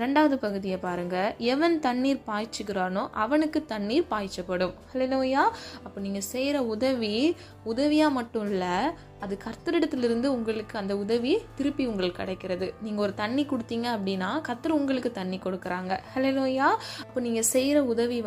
Speaker 1: 2வது பகுதியை பாருங்க. எவன் தண்ணீர் பாய்ச்சுகிறானோ அவனுக்கு தண்ணீர் பாய்ச்சப்படும். ஹல்லேலூயா. அப்போ நீங்கள் செய்கிற உதவியாக மட்டும் இல்லை, அது கர்த்தரிடத்திலிருந்து உங்களுக்கு அந்த உதவி திருப்பி உங்களுக்கு கிடைக்கிறது. நீங்கள் ஒரு தண்ணி கொடுத்தீங்க அப்படின்னா கர்த்தர் உங்களுக்கு தண்ணி கொடுக்குறாங்க. ஹல்லேலூயா. அப்போ நீங்கள் செய்கிற உதவி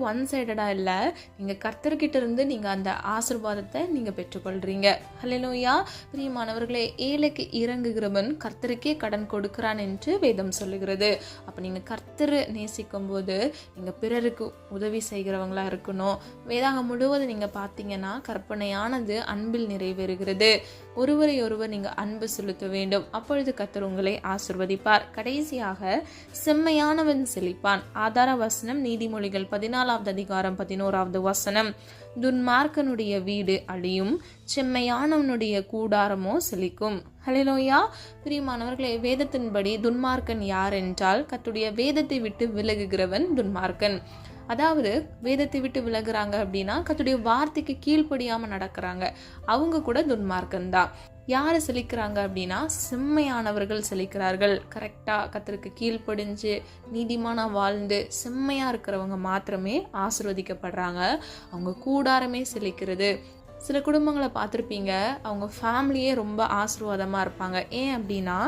Speaker 1: ஒன் சைடடாக இல்லை, நீங்கள் கர்த்தர்கிட்ட இருந்து நீங்கள் அந்த ஆசீர்வாதத்தை நீங்கள் பெற்றுக்கொள்கிறீங்க. ஹல்லேலூயா. பிரியமானவர்களே, ஏழைக்கு இறங்குகிறவன் கர்த்தருக்கே கடன் கொடுக்கிறான் என்று வேதம் சொல்லுகிறது. அப்போ நீங்கள் கர்த்தர் நேசிக்கும் போது நீங்கள் பிறருக்கு உதவி செய்கிறவங்களா இருக்கணும். வேதாகம் முழுவதும் நீங்கள் பார்த்தீங்கன்னா கற்பனையானது அன்பில் நிறைவேறுகிறது. ஒருவரை ஒருவர் நீங்கள் அன்பு செலுத்த வேண்டும். அப்பொழுது கர்த்தர் உங்களை ஆசீர்வதிப்பார். கடைசியாக, செம்மையானவன் செழிப்பான். ஆதார வசனம் நீதிமொழிகள் 14வது அதிகாரம் 11வது வசனம். துன்மார்க்கனுடைய வீடு அழியும், செம்மையானவனுடைய கூடாரமோ செழிக்கும். ஹல்லேலூயா. பிரியமானவர்களே, வேதத்தின்படி துன்மார்க்கன் யார் என்றால், கர்த்தருடைய வேதத்தை விட்டு விலகுகிறவன் துன்மார்க்கன். அதாவது வேதத்தை விட்டு விலகுறாங்க அப்படின்னா கர்த்தருடைய வார்த்தைக்கு கீழ்ப்படியாமல் நடக்கிறாங்க, அவங்க கூட துன்மார்க்கன் தான். யார் செழிக்கிறாங்க அப்படின்னா, செம்மையானவர்கள் செழிக்கிறார்கள். கரெக்டாக கர்த்தருக்கு கீழ்ப்படிஞ்சு நீதிமானாக வாழ்ந்து செம்மையாக இருக்கிறவங்க மாத்திரமே ஆசீர்வதிக்கப்படுறாங்க. அவங்க கூடாரமே செழிக்கிறது. சில குடும்பங்களை பார்த்துருப்பீங்க, அவங்க ஃபேமிலியே ரொம்ப ஆசீர்வாதமாக இருப்பாங்க. ஏன் அப்படின்னா,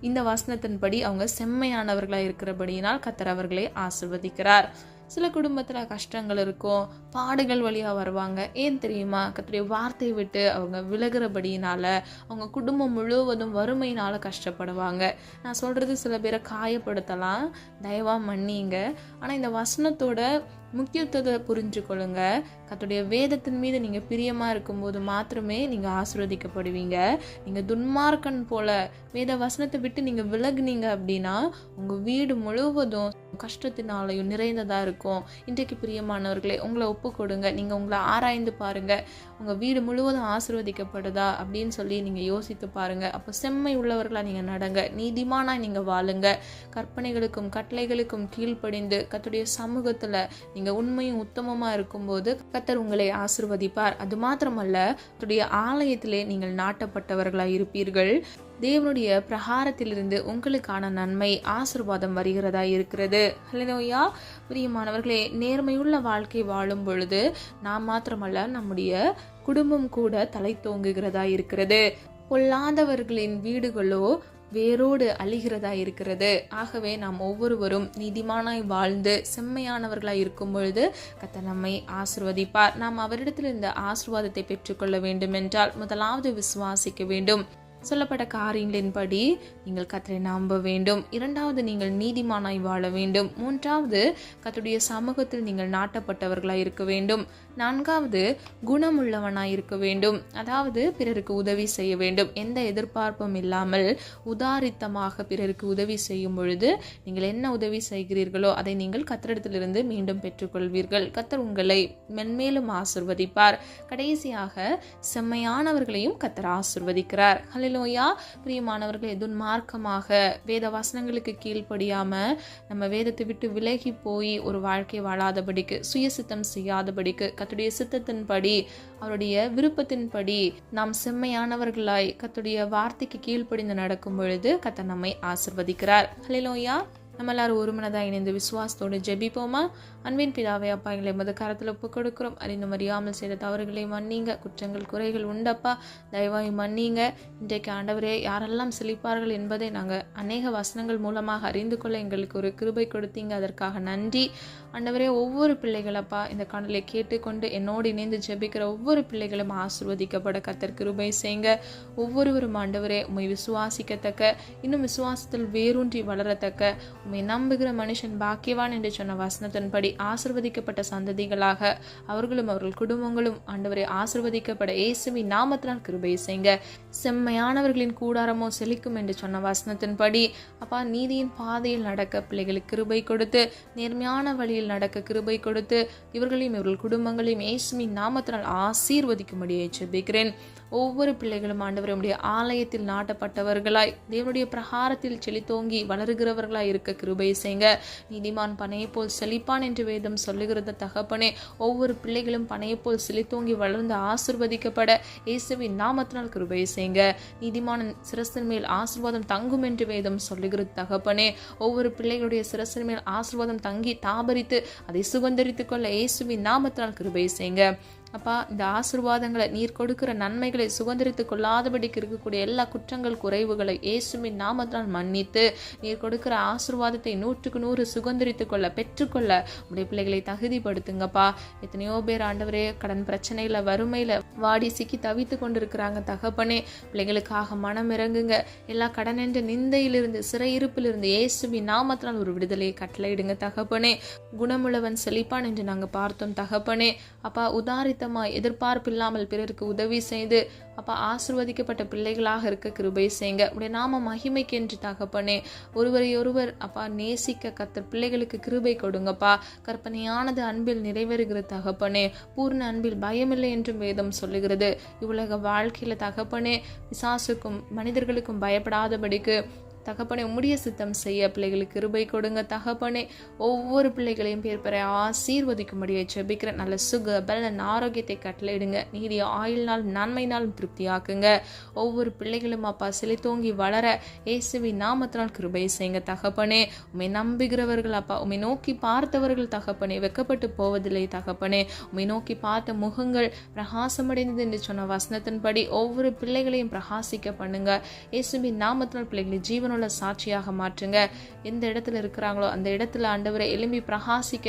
Speaker 1: இந்த வசனத்தின்படி அவங்க செம்மையானவர்களாக இருக்கிறபடியினால் கர்த்தர் அவர்களை ஆசீர்வதிக்கிறார். சில குடும்பத்தில் கஷ்டங்கள் இருக்கும், பாடுகள் வழியாக வருவாங்க. ஏன் தெரியுமா? கர்த்தருடைய வார்த்தையை விட்டு அவங்க விலகிறபடியினால அவங்க குடும்பம் முழுவதும் வறுமையினால கஷ்டப்படுவாங்க. நான் சொல்றது சில பேரை காயப்படுத்தலாம், தயவா மன்னிங்க. ஆனால் இந்த வசனத்தோட முக்கியத்துவத்தை புரிஞ்சு கொள்ளுங்க. கர்த்தருடைய வேதத்தின் மீது நீங்கள் பிரியமாக இருக்கும்போது மாத்திரமே நீங்கள் ஆசீர்வதிக்கப்படுவீங்க. நீங்கள் துன்மார்க்கன் போல வேத வசனத்தை விட்டு நீங்கள் விலகுனீங்க அப்படின்னா உங்கள் வீடு முழுவதும் கஷ்டத்தினாலையும் நிறைந்ததாக இருக்கும். இன்றைக்கு பிரியமானவர்களே, உங்களை ஒப்பு கொடுங்க. நீங்கள் உங்களை ஆராய்ந்து பாருங்கள், உங்கள் வீடு முழுவதும் ஆசீர்வதிக்கப்படுதா அப்படின்னு சொல்லி நீங்கள் யோசித்து பாருங்கள். அப்போ செம்மை உள்ளவர்களாக நீங்கள் நடங்க, நீதிமானாக நீங்கள் வாழுங்க, கற்பனைகளுக்கும் கட்டளைகளுக்கும் கீழ்ப்படிந்து கர்த்தருடைய சமூகத்தில் நீங்கள் உண்மையும் உத்தமமாக இருக்கும்போது கர்த்தர் உங்களை ஆசீர்வதிப்பார். அது மாத்திரமல்ல, கர்த்தருடைய ஆலயத்திலே நீங்கள் நாட்டப்பட்டவர்களாக இருப்பீர்கள். தேவனுடைய பிரகாரத்திலிருந்து உங்களுக்கான நன்மை ஆசீர்வாதம் வருகிறதா இருக்கிறது. ஹல்லேலூயா. பிரியமானவர்களே, நேர்மையுள்ள வாழ்க்கை வாழும் பொழுது நாம் மாத்திரமல்ல, நம்முடைய குடும்பம் கூட தலை தோங்குகிறதா இருக்கிறது. பொல்லாதவர்களின் வீடுகளோ வேரோடு அழிகிறதா இருக்கிறது. ஆகவே நாம் ஒவ்வொருவரும் நீதிமானாய் வாழ்ந்து செம்மையானவர்களாய் இருக்கும் பொழுது கர்த்தர் நம்மை ஆசீர்வதிப்பார். நாம் அவரிடத்தில் இந்த ஆசீர்வாதத்தை பெற்றுக்கொள்ள வேண்டும் என்றால் முதலாவது விசுவாசிக்க வேண்டும். சொல்லப்பட்ட காரியங்களின்படி நீங்கள் கர்த்தரை நம்ப வேண்டும். இரண்டாவது, நீங்கள் நீதிமானாய் வாழ வேண்டும். மூன்றாவது, கர்த்தருடைய சமூகத்தில் நீங்கள் நாட்டப்பட்டவர்களாய் இருக்க வேண்டும். நான்காவது, குணமுள்ளவனாய் இருக்க வேண்டும். அதாவது பிறருக்கு உதவி செய்ய வேண்டும். எந்த எதிர்பார்ப்பும் இல்லாமல் உதாரித்தமாக பிறருக்கு உதவி செய்யும் பொழுது நீங்கள் என்ன உதவி செய்கிறீர்களோ அதை நீங்கள் கர்த்தரிடத்திலிருந்து மீண்டும் பெற்றுக்கொள்வீர்கள். கர்த்தர் உங்களை மென்மேலும் ஆசீர்வதிப்பார். கடைசியாக செம்மையானவர்களையும் கர்த்தர் ஆசீர்வதிக்கிறார். ஹல்லேலூயா. பிரியமானவர்களே, துன்மார்க்கமாக வேத வசனங்களுக்கு கீழ்ப்படியாம நம்ம வேதத்தை விட்டு விலகி போய் ஒரு வாழ்க்கை வாழாதபடிக்கு, சுயசித்தம் செய்யாதபடிக்கு, கர்த்தருடைய சித்தத்தின்படி அவருடைய விருப்பத்தின்படி நாம் செம்மையானவர்களாய் கர்த்தருடைய வார்த்தைக்கு கீழ்ப்படிந்து நடக்கும் பொழுது கர்த்தர் நம்மை ஆசீர்வதிக்கிறார். ஹல்லேலூயா. நம்ம எல்லாரும் ஒரு மனதாக இணைந்து விசுவாசத்தோடு ஜெபிப்போமா? அன்பின் பிதாவே, அப்பா, எங்களை மது கரத்தில் ஒப்பு கொடுக்கிறோம். அறிந்தும் அறியாமல் செய்த தவறுகளை மன்னிங்க. குற்றங்கள் குறைகள் உண்டப்பா, தயவாய் மன்னிங்க. இன்றைக்கு ஆண்டவரே, யாரெல்லாம் செழிப்பார்கள் என்பதை நாங்கள் அநேக வசனங்கள் மூலமாக அறிந்து கொள்ள எங்களுக்கு ஒரு கிருபை கொடுத்தீங்க. அதற்காக நன்றி ஆண்டவரே. ஒவ்வொரு பிள்ளைகளப்பா இந்த காணொலியை கேட்டுக்கொண்டு என்னோடு இணைந்து ஜெபிக்கிற ஒவ்வொரு பிள்ளைகளும் ஆசீர்வதிக்கப்பட கர்த்தர் கிருபை செய்யுங்க. ஒவ்வொருவரும் ஆண்டவரே உம்மை விசுவாசிக்கத்தக்க, இன்னும் விசுவாசத்தில் வேரூன்றி வளரத்தக்க, உம்மை நம்புகிற மனுஷன் பாக்கியவான் என்று சொன்ன வசனத்தின்படி ஆசீர்வதிக்கப்பட்ட சந்ததிகளாக அவர்களும் அவர்கள் குடும்பங்களும் ஆண்டவரை ஆசீர்வதிக்கப்பட இயேசுவின் நாமத்தினால் கிருபை செய்யுங்க. செம்மையானவர்களின் கூடாரமோ செழிக்கும் என்று சொன்ன வசனத்தின்படி அப்பா, நீதியின் பாதையில் நடக்க பிள்ளைகளுக்கு கிருபை கொடுத்து, நேர்மையான வழியில் நடக்க கிருபை கொடுத்து, இவர்களையும் இவர்கள் குடும்பங்களையும் இயேசுவின் நாமத்தினால் ஆசீர்வதிக்கும்படியே ஜெபிக்கிறேன். ஒவ்வொரு பிள்ளைகளும் ஆண்டவரே உம்முடைய ஆலயத்தில் நாட்டப்பட்டவர்களாய் தேவனுடைய பிரகாரத்தில் செழித்தோங்கி வளருகிறவர்களாய் இருக்க கிருபை செய்யுங்க. நீதிமான் பனையை போல் செழிப்பான் என்று வேதம் சொல்லுகிறது தகப்பனே. ஒவ்வொரு பிள்ளைகளும் பனையை போல் செழித்தோங்கி வளர்ந்து ஆசீர்வதிக்கப்பட இயேசுவின் நாமத்தினால் கிருபை செய்யுங்க. நீதிமான சிரசின் மேல் ஆசீர்வாதம் தங்கும் என்று வேதம் சொல்லுகிறது தகப்பனே. ஒவ்வொரு பிள்ளைகளுடைய சிரசின் மேல் ஆசீர்வாதம் தங்கி தாபரித்து அதை சுகந்தரித்துக் கொள்ள இயேசுவின் நாமத்தினால் கிருபை செய்யுங்க. அப்பா, இந்த ஆசீர்வாதங்களை, நீர் கொடுக்கிற நன்மைகளை சுதந்திரித்துக் கொள்ளாதபடிக்கு இருக்கக்கூடிய எல்லா குற்றங்கள் குறைவுகளை இயேசுவின் நாமத்தினால் மன்னித்து, நீர் கொடுக்கிற ஆசீர்வாதத்தை 100% சுதந்திரித்துக் கொள்ள பெற்றுக்கொள்ள உடைய பிள்ளைகளை தகுதிப்படுத்துங்கப்பா. எத்தனையோ பேர் ஆண்டவரே கடன் பிரச்சனையில, வறுமையில வாடி சிக்கி தவித்து கொண்டிருக்கிறாங்க தகப்பனே. பிள்ளைகளுக்காக மனம் இறங்குங்க. எல்லா கடன் என்ற நிந்தையிலிருந்து, சிறையிருப்பிலிருந்து இயேசுவின் நாமத்தினால் ஒரு விடுதலையை கட்டளையிடுங்க தகப்பனே. குணமுள்ளவன் செழிப்பான் என்று நாங்கள் பார்த்தோம் தகப்பனே. அப்பா, எதிர்பார்ப்பு இல்லாமல் பிறருக்கு உதவி செய்து அப்பா ஆசீர்வதிக்கப்பட்ட பிள்ளைகளாக இருக்க கிருபை செய்யுங்க. உடைய நாம மகிமைக்கு என்று தகப்பனே. ஒருவரையொருவர் அப்பா நேசிக்க கர்த்தர் பிள்ளைகளுக்கு கிருபை கொடுங்கப்பா. கற்பனையானது அன்பில் நிறைவேறுகிற தகப்பனே. பூர்ண அன்பில் பயமில்லை என்றும் வேதம் சொல்லுகிறது. இவ்வுலக வாழ்க்கையில தகப்பனே, பிசாசுக்கும் மனிதர்களுக்கும் பயப்படாதபடிக்கு தகப்பனே உம்முடைய சித்தம் செய்ய பிள்ளைகளுக்கு கிருபை கொடுங்க தகப்பனே. ஒவ்வொரு பிள்ளைகளையும் பேர் பெற ஆசீர்வதிக்கும்படியை ஜெபிக்கிற நல்ல சுக பலன் ஆரோக்கியத்தை கட்டளையிடுங்க. நீடிய ஆயுள்னால் நன்மையினாலும் திருப்தியாக்குங்க. ஒவ்வொரு பிள்ளைகளும் அப்பா செழித்தோங்கி வளர இயேசுவின் நாமத்தினால் கிருபை செய்யுங்க தகப்பனே. உம்மை நம்புகிறவர்கள் அப்பா, உம்மை நோக்கி பார்த்தவர்கள் தகப்பனே வெக்கப்பட்டு போவதில்லை தகப்பனே. உம்மை நோக்கி பார்த்த முகங்கள் பிரகாசமடைந்தது என்று சொன்ன வசனத்தின்படி ஒவ்வொரு பிள்ளைகளையும் பிரகாசிக்க பண்ணுங்க. இயேசுவின் நாமத்தினால் பிள்ளைகளை ஜீவன் ஜீவனுள்ள சாட்சியாக மாற்றுங்க. எந்த இடத்துல இருக்கிறாங்களோ அந்த இடத்துல ஆண்டவரை எழும்பி பிரகாசிக்க,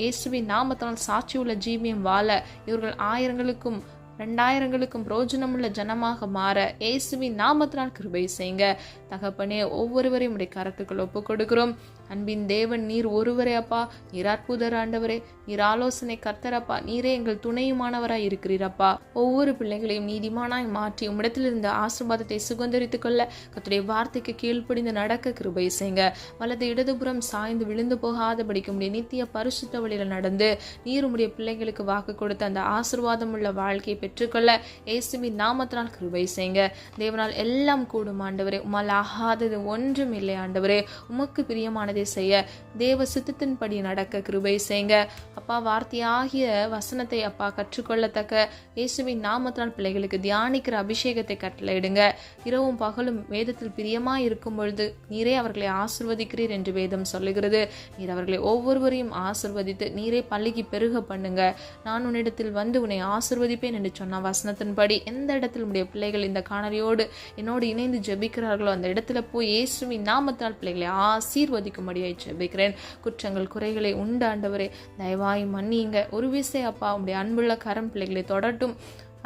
Speaker 1: இயேசுவின் நாமத்தினால் சாட்சியுள்ள ஜீவியம் வாழ, இவர்கள் 1000களுக்கும் 2000களுக்கும் பிரோஜனமுள்ள ஜனமாக மாற இயேசுவின் நாமத்தினால் கிருபை செய்யுங்க தகப்பனே. ஒவ்வொருவரையும் உடைய கரத்துக்கள் ஒப்பு கொடுக்கிறோம். அன்பின் தேவன் நீர் ஒருவரே அப்பா. நீர் அற்புதர் ஆண்டவரே, நீர் ஆலோசனை கர்த்தரப்பா. நீரே எங்கள் துணையுமானவராய் இருக்கிறீரப்பா. ஒவ்வொரு பிள்ளைகளையும் நீதிமானாய் மாற்றி உம்மிடத்திலிருந்து ஆசீர்வாதத்தை சுதந்தரித்துக் கொள்ள கர்த்தருடைய வார்த்தைக்கு கீழ்ப்படிந்து நடக்க கிருபை செய்யுங்க. வலது இடதுபுறம் சாய்ந்து விழுந்து போகாதபடிக்கு உடைய நித்திய பரிசுத்த வழியில நடந்து நீர் உம்முடைய பிள்ளைகளுக்கு வாக்கு கொடுத்த அந்த ஆசீர்வாதம் உள்ள வாழ்க்கையை பெற்றுக்கொள்ள இயேசுவின் நாமத்தினால் கிருபை செய்யுங்க. தேவனால் எல்லாம் கூடும் ஆண்டவரே. உம்மால் ஆகாதது ஒன்றும் இல்லை ஆண்டவரே. உமக்கு பிரியமானதை செய்ய, தேவ சித்தத்தின்படி நடக்க கிருபை செய்யுங்க அப்பா. வார்த்தையாகிய வசனத்தை அப்பா கற்றுக்கொள்ளத்தக்க இயேசுவின் நாமத்தினால் பிள்ளைகளுக்கு தியானிக்கிற அபிஷேகத்தை கட்டளையிடுங்க. இரவும் பகலும் வேதத்தில் பிரியமாய் இருக்கும் பொழுது நீரே அவர்களை ஆசிர்வதிக்கிறீர் என்று வேதம் சொல்லுகிறது. நீர் அவர்களை ஒவ்வொருவரையும் ஆசிர்வதித்து நீரே பள்ளிக்கு பெருக பண்ணுங்க. நான் உன்னிடத்தில் வந்து உன்னை ஆசிர்வதிப்பேன் என்று சொன்ன வசனத்தின்படி எந்த இடத்தில் உடைய பிள்ளைகள் இந்த காணொலியோடு என்னோடு இணைந்து ஜெபிக்கிறார்களோ அந்த இடத்துல போய் இயேசுவின் நாமத்தினால் பிள்ளைகளை ஆசீர்வதிக்கும்படியாய் ஜெபிக்கிறேன். குற்றங்கள் குறைகளை உண்டு ஆண்டவரே, தயவாய் மன்னியுங்க. ஒரு விசை அப்பா உடைய அன்புள்ள கரம் பிள்ளைகளை தொடட்டும்.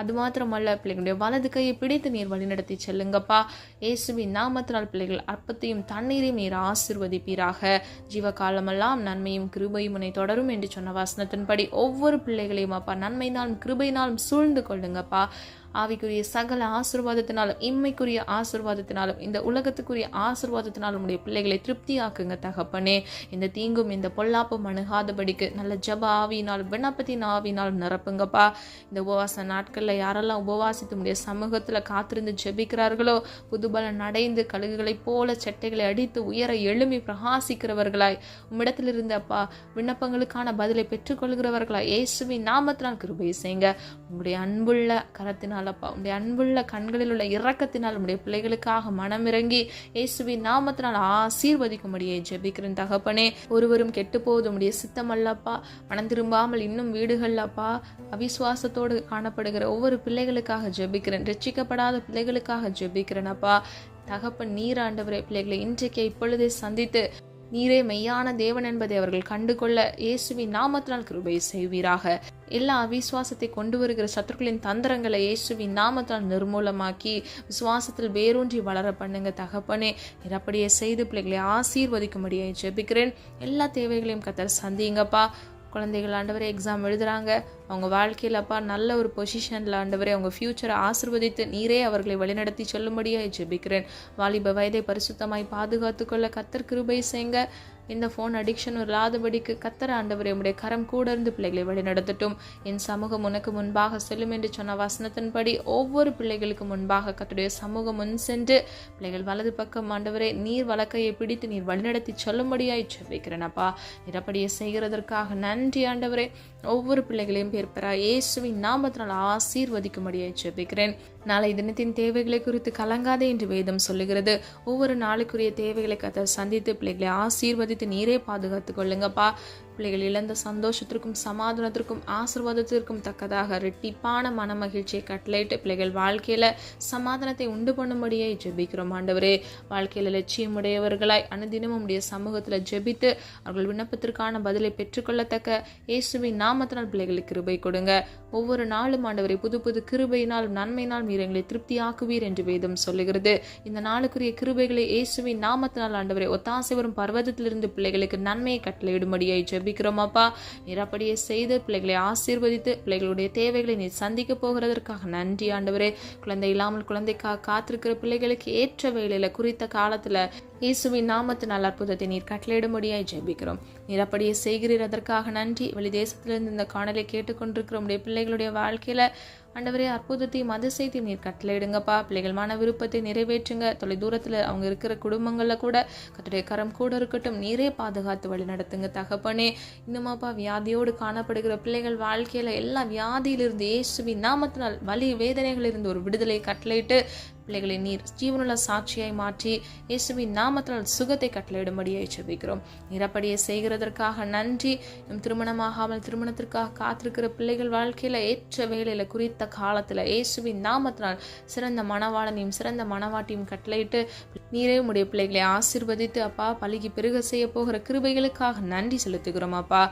Speaker 1: அது மாத்திரமல்ல, பிள்ளைகளுடைய வலது கையை பிடித்து நீர் வழிநடத்தி செல்லுங்கப்பா. இயேசுவின் நாமத்தினால் பிள்ளைகள் அப்பத்தையும் தண்ணீரையும் நீர் ஆசீர்வதிப்பீராக. ஜீவகாலமெல்லாம் நன்மையும் கிருபையும் உன்னை தொடரும் என்று சொன்ன வசனத்தின்படி ஒவ்வொரு பிள்ளைகளையும் அப்பா நன்மையினாலும் கிருபையினாலும் சூழ்ந்து கொள்ளுங்கப்பா. ஆவிக்குரிய சகல ஆசீர்வாதத்தினாலும் இம்மைக்குரிய ஆசீர்வாதத்தினாலும் இந்த உலகத்துக்குரிய ஆசீர்வாதத்தினாலும் உடைய பிள்ளைகளை திருப்தியாக்குங்க தகப்பனே. இந்த தீங்கும் இந்த பொல்லாப்பும் அணுகாதபடிக்கு நல்ல ஜப ஆவியினாலும் விண்ணப்பத்தின் ஆவியினாலும் நிரப்புங்கப்பா. இந்த உபவாச நாட்கள்ல யாரெல்லாம் உபவாசித்து உடைய சமூகத்துல காத்திருந்து ஜெபிக்கிறார்களோ புதுபலன் அடைந்து கழுகுகளைப் போல செட்டைகளை அடித்து உயர எழும்பி பிரகாசிக்கிறவர்களாய் உம்மிடத்திலிருந்து அப்பா விண்ணப்பங்களுக்கான பதிலை பெற்றுக்கொள்கிறவர்களாய் இயேசுவின் நாமத்தினால் கிருபை செய்யுங்க. உங்களுடைய அன்புள்ள கரத்தினால் அப்பா உடைய அன்புள்ள கண்களில் உள்ள இரக்கத்தினால் உடைய பிள்ளைகளுக்காக மனமிறங்கி இயேசுவின் நாமத்தினால் ஆசீர்வதிக்கும்படியே ஜெபிக்கிறேன் தகப்பனே. ஒருவரும் கெட்டு போவது உடைய சித்தம் அல்லப்பா. மனம் திரும்பாமல் இன்னும் வீடுகள் அப்பா அவிசுவாசத்தோடு காணப்படுகிற ஒவ்வொரு பிள்ளைகளுக்காக ஜெபிக்கிறேன். ரட்சிக்கப்படாத பிள்ளைகளுக்காக ஜெபிக்கிறேன் அப்பா. தகப்பன் நீர் ஆண்டவரே பிள்ளைகளை இன்றைக்கு இப்பொழுதே சந்தித்து நீரே மெய்யான தேவன் என்பதை அவர்கள் கண்டுகொள்ள இயேசுவின் நாமத்தினால் கிருபை செய்வீராக. எல்லா அவிசுவாசத்தை கொண்டு வருகிற சத்துருக்களின் தந்திரங்களை இயேசுவின் நாமத்தால் நிர்மூலமாக்கி விசுவாசத்தில் வேரூன்றி வளர பண்ணுங்க தகப்பனே. அப்படியே செய்து பிள்ளைகளை ஆசீர்வதிக்கும்படியே ஜெபிக்கிறேன். எல்லா தேவைகளையும் கர்த்தர் சந்திங்கப்பா. குழந்தைகள் ஆண்டவரே எக்ஸாம் எழுதுறாங்க, அவங்க வாழ்க்கையில் அப்பா நல்ல ஒரு பொசிஷனில் ஆண்டவரே அவங்க ஃபியூச்சரை ஆசீர்வதித்து நீரே அவர்களை வழிநடத்தி சொல்லும்படியாக ஜெபிக்கிறேன். வாலிப வயதை பரிசுத்தமாய் பாதுகாத்துக்கொள்ள கர்த்தர் கிருபை செய்யுங்க. இந்த ஃபோன் அடிக்ஷன் இல்லாதபடிக்கு கர்த்தர் ஆண்டவரே உம்முடைய கரம் கூட இருந்து பிள்ளைகளை வழி நடத்தட்டும். என் சமூகம் உனக்கு முன்பாக செல்லும் என்று சொன்ன வசனத்தின்படி ஒவ்வொரு பிள்ளைகளுக்கு முன்பாக கர்த்தருடைய சமூகம் முன் சென்று பிள்ளைகள் வலது பக்கம் ஆண்டவரே நீர் வலக்கையை பிடித்து நீர் வழிநடத்தி சொல்லும்படியாய் ஜெபிக்கிறேன் அப்பா. அப்படியே செய்கிறதற்காக நன்றி ஆண்டவரே. ஒவ்வொரு பிள்ளைகளையும் பேர்பெறா இயேசுவின் நாமத்தினால் ஆசீர்வதிக்கும்படியாய் ஜெபிக்கிறேன். நாளை தினத்தின் தேவைகளை குறித்து கலங்காதே என்று வேதம் சொல்லுகிறது. ஒவ்வொரு நாளுக்குரிய தேவைகளை கர்த்தர் சந்தித்து பிள்ளைகளை ஆசீர்வதித்து நீரே பாதுகாத்துக் கொள்ளுங்கப்பா. பிள்ளைகள் இழந்த சந்தோஷத்திற்கும் சமாதானத்திற்கும் ஆசீர்வாதத்திற்கும் தக்கதாக ரெட்டிப்பான மன மகிழ்ச்சியை கட்டளையிட்டு பிள்ளைகள் வாழ்க்கையில சமாதானத்தை உண்டு பண்ணும்படியே ஜெபிக்கிறோம் ஆண்டவரே. வாழ்க்கையில லட்சியமுடையவர்களாய் அனுதினமும் உடைய சமூகத்துல ஜெபித்து அவர்கள் விண்ணப்பத்திற்கான பதிலை பெற்றுக்கொள்ளத்தக்க இயேசுவின் நாமத்தினால் பிள்ளைகளுக்கு கிருபை கொடுங்க. ஒவ்வொரு நாளும் ஆண்டவரை புது புது கிருபையினாலும் நன்மையினால் நீர் எங்களை திருப்தியாக்குவீர் என்று வேதம் சொல்லுகிறது. இந்த நாளுக்குரிய கிருபைகளை இயேசுவின் நாமத்தினால் ஆண்டவரை ஒத்தாசை வரும் பர்வதத்திலிருந்து பிள்ளைகளுக்கு நன்மையை கட்டளையிடும்படியை ஜெபிக்கிறோம் அப்பா. நீர் அப்படியே செய்து பிள்ளைகளை ஆசீர்வதித்து பிள்ளைகளுடைய தேவைகளை நீர் சந்திக்க போகிறதற்காக நன்றி ஆண்டவரே. குழந்தை இல்லாமல் குழந்தைக்காக காத்திருக்கிற பிள்ளைகளுக்கு ஏற்ற வேளையில குறித்த காலத்துல இயேசுவின் நாமத்தினால் அற்புதத்தை நீர் கட்டளையிடும்படியாய் ஜெபிக்கிறோம். நீர் அப்படியே செய்கிறீர், அதற்காக நன்றி. வெளி தேசத்திலிருந்து இந்த காணலை கேட்டுக்கொண்டிருக்கிற உடைய பிள்ளைகளுடைய வாழ்க்கையில ஆண்டவரே அற்புதத்தையும் அதிசயத்தையும் நீர் கட்டளையிடுங்கப்பா. பிள்ளைகள் மன விருப்பத்தை நிறைவேற்றுங்க. தொலை தூரத்தில் அவங்க இருக்கிற குடும்பங்களில் கூட கர்த்தருடைய கரம் கூட இருக்கட்டும். நீரே பாதுகாத்து வழி நடத்துங்க தகப்பனே. இன்னுமாப்பா வியாதியோடு காணப்படுகிற பிள்ளைகள் வாழ்க்கையில எல்லா வியாதியிலிருந்து இயேசுவின் நாமத்தினால் வலி வேதனைகளிலிருந்து ஒரு விடுதலை கட்டளையிட்டு பிள்ளைகளை நீர் ஜீவனுள்ள சாட்சியாய் மாற்றி இயேசுவின் நாமத்தினால் சுகத்தை கட்டளையிடும்படியாய் ஜெபிக்கிறோம். நீர் அப்படியே செய்கிறதற்காக நன்றி. திருமணமாகாமல் திருமணத்திற்காக காத்திருக்கிற பிள்ளைகள் வாழ்க்கையில ஏற்ற வேளையில குறித்த காலத்துல இயேசுவின் நாமத்தினால் சிறந்த மணவாளனையும் சிறந்த மணவாட்டியும் கட்டளையிட்டு நீரே உடைய பிள்ளைகளை ஆசீர்வதித்து அப்பா பலுகி பெருக செய்ய போகிற கிருபைகளுக்காக நன்றி செலுத்துகிறோம். அப்பா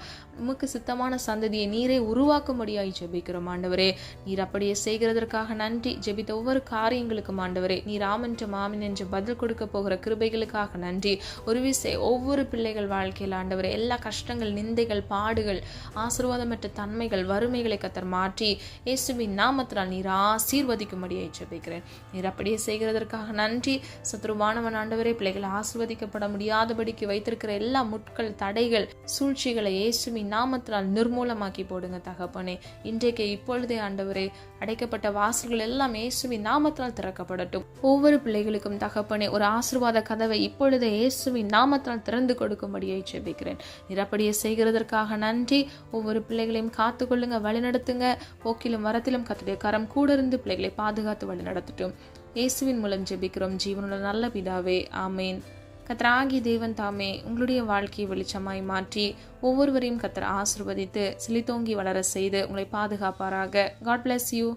Speaker 1: உமக்கு சித்தமான சந்ததியை நீரே உருவாக்கும்படியாய் ஜெபிக்கிறோம் ஆண்டவரே. நீர் அப்படியே செய்கிறதற்காக நன்றி. ஜெபித்த ஒவ்வொரு காரியங்களுக்கும் ஆண்டவரே நீர் ஆமென்று மாமின் என்று பதில் கொடுக்க போகிற கிருபைகளுக்காக நன்றி. ஒரு விசை ஒவ்வொரு பிள்ளைகள் வாழ்க்கையில் ஆண்டவரே எல்லா கஷ்டங்கள், நிந்தைகள், பாடுகள், ஆசீர்வாதமற்ற தன்மைகள், வறுமைகளை கத்தர் மாற்றி இயேசுவின் நாமத்தினால் நீர் ஆசீர்வதிக்கும்படியாய் ஜெபிக்கிறேன். நீர் அப்படியே செய்கிறதற்காக நன்றி. சத்ருவானவன் ஆண்டவரே பிள்ளைகள் ஆசீர்வதிக்கப்பட முடியாதபடிக்கு வைத்திருக்கிற எல்லா முட்கள், தடைகள், சூழ்ச்சிகளை இயேசுவின் நாமத்தினால் நிர்மூலமாக்கி போடுங்க தகப்பனே. இன்றைக்கு இப்பொழுதே ஆண்டவரே அடைக்கப்பட்ட வாசல்கள் எல்லாம் இயேசுவின் நாமத்தினால் திறக்கப்படட்டும். ஒவ்வொரு பிள்ளைகளுக்கும் தகப்பனே ஒரு ஆசீர்வாத கதவை இப்பொழுதே இயேசுவின் நாமத்தினால் திறந்து கொடுக்கும்படியாய் ஜெபிக்கிறேன். நிரப்படியே செய்கிறதற்காக நன்றி. ஒவ்வொரு பிள்ளைகளையும் காத்துக்கொள்ளுங்க, வழிநடத்துங்க. போக்கிலும் வரத்திலும் கர்த்தருடைய கரம் கூட இருந்து பிள்ளைகளை பாதுகாத்து வழிநடத்தட்டும். இயேசுவின் மூலம் ஜெபிக்கிறோம் ஜீவனுள்ள நல்ல பிதாவே, ஆமேன். கர்த்தராகிய தேவன் தாமே உங்களுடைய வாழ்க்கையை வெளிச்சமாய் மாற்றி ஒவ்வொருவரையும் கர்த்தர் ஆசீர்வதித்து செழித்தோங்கி வளர செய்து உங்களை பாதுகாப்பாராக. God bless you.